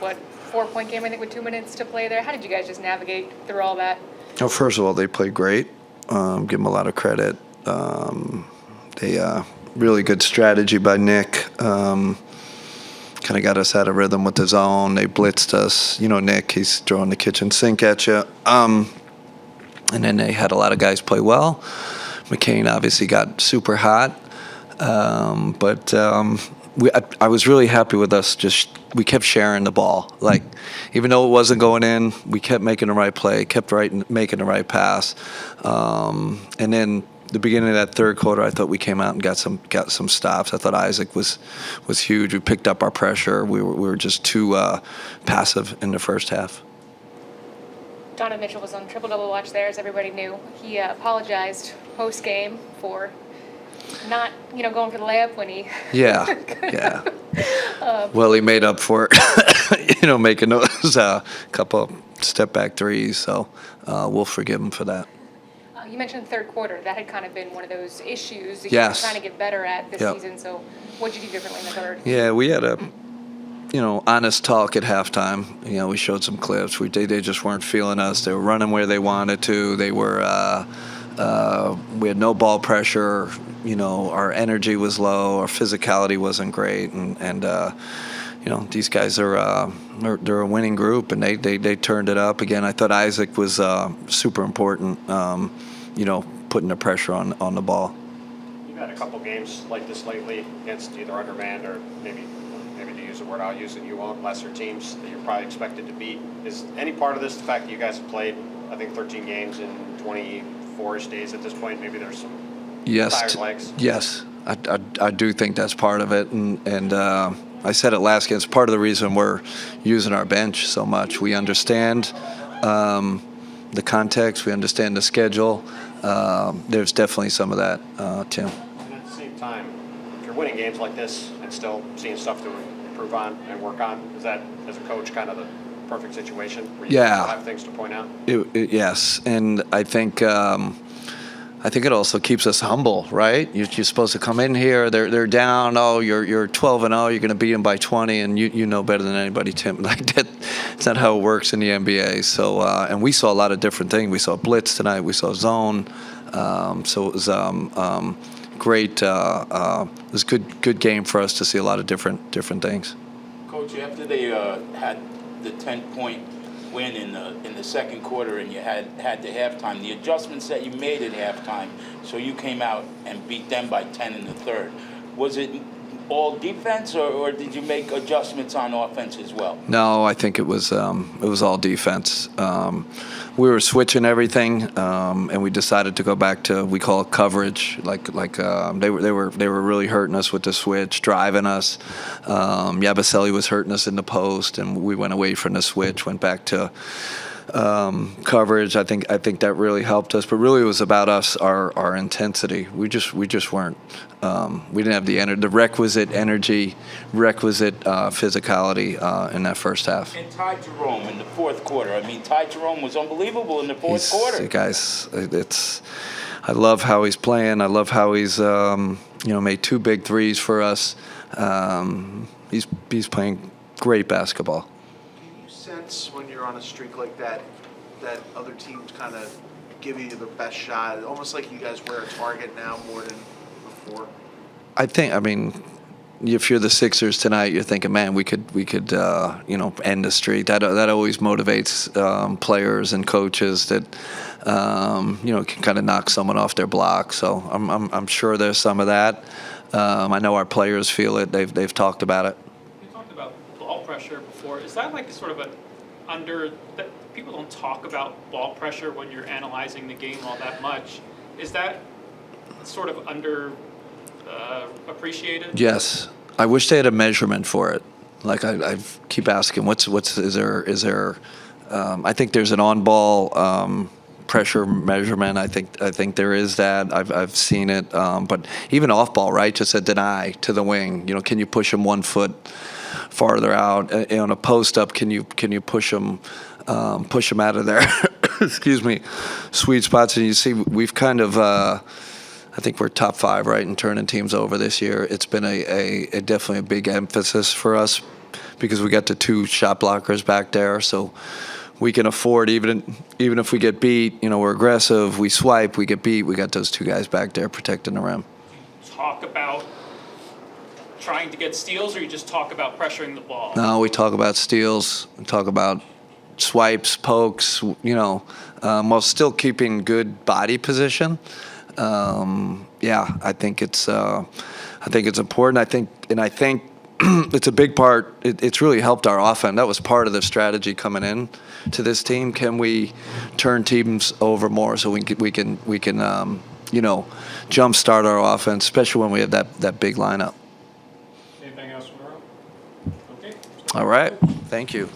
4-point game, I think, with 2 minutes to play there. How did you guys just navigate through all that? Well, first of all, they played great. Give them a lot of credit. They really good strategy by Nick. Kind of got us out of rhythm with the zone. They blitzed us. You know, Nick, he's throwing the kitchen sink at you. And then they had a lot of guys play well. McCain obviously got super hot. But I was really happy with us. We kept sharing the ball. Like, even though it wasn't going in, we kept making the right play, making the right pass. And then the beginning of that third quarter, I thought we came out and got some stops. I thought Isaac was huge. We picked up our pressure. We were just too passive in the first half. Donovan Mitchell was on triple-double watch there, as everybody knew. He apologized post-game for not, going for the layup when he... Yeah. Well, he made up for it, making those couple step-back threes. So we'll forgive him for that. You mentioned the third quarter. That had kind of been one of those issues that Yes. you were trying to get better at this season. So what did you do differently in the third? Yeah, we had a, honest talk at halftime. We showed some clips. They just weren't feeling us. They were running where they wanted to. They were, we had no ball pressure. Our energy was low. Our physicality wasn't great. And these guys are they're a winning group, and they turned it up. Again, I thought Isaac was super important, putting the pressure on the ball. You've had a couple games like this lately against either undermanned or maybe to use the word I'll use, and you won't, lesser teams that you're probably expected to beat. Is any part of this the fact that you guys have played, I think, 13 games in 24-ish days at this point? Maybe there's some tired legs? Yes, I do think that's part of it, and I said it last game. It's part of the reason we're using our bench so much. We understand the context. We understand the schedule. There's definitely some of that, Tim. And at the same time, if you're winning games like this and still seeing stuff to improve on and work on, is that, as a coach, kind of the perfect situation where you have things to point out? Yes, and I think it also keeps us humble, right? You're supposed to come in here. They're down. Oh, you're 12-0. You're going to beat them by 20, and you know better than anybody, Tim. Like that, it's not how it works in the NBA. So, and we saw a lot of different things. We saw blitz tonight. We saw zone. So it was great. It was good game for us to see a lot of different things. Coach, after they had the 10-point win in the second quarter, and you had the halftime, the adjustments that you made at halftime, so you came out and beat them by 10 in the third. Was it all defense, or did you make adjustments on offense as well? No, I think it was all defense. We were switching everything, and we decided to go back to, we call it coverage. Like they were really hurting us with the switch, driving us. Yabusele was hurting us in the post, and we went away from the switch, went back to coverage. I think that really helped us, but really it was about us, our intensity. We just weren't. We didn't have the requisite energy, requisite physicality in that first half. And Ty Jerome in the fourth quarter. I mean, Ty Jerome was unbelievable in the fourth quarter. Guys, I love how he's playing. I love how he's made 2 big threes for us. He's playing great basketball. Sense when you're on a streak like that other teams kind of give you the best shot? Almost like you guys wear a target now more than before. I mean, if you're the Sixers tonight, you're thinking, man, we could end the streak. That always motivates players and coaches that can kind of knock someone off their block. So I'm sure there's some of that. I know our players feel it. They've talked about it. You talked about ball pressure before. Is that like sort of that people don't talk about ball pressure when you're analyzing the game all that much? Is that sort of appreciated? Yes, I wish they had a measurement for it. Like I keep asking, is there? I think there's an on-ball pressure measurement. I think there is that. I've seen it, but even off-ball, right? Just a deny to the wing. Can you push him 1 foot farther out on a post-up? Can you push him out of there? Excuse me, sweet spots. And you see, we've kind of. I think we're top 5, right, in turning teams over this year. It's been a definitely a big emphasis for us because we got the 2 shot blockers back there, so we can afford, even if we get beat, we're aggressive, we swipe, we get beat, we got those 2 guys back there protecting the rim. Talk about trying to get steals, or you just talk about pressuring the ball? No, we talk about steals, we talk about swipes, pokes, while still keeping good body position. I think it's important. I think it's a big part. It's really helped our offense. That was part of the strategy coming in to this team. Can we turn teams over more so we can jumpstart our offense, especially when we have that big lineup. Anything else from Rob? Okay. All right. Thank you.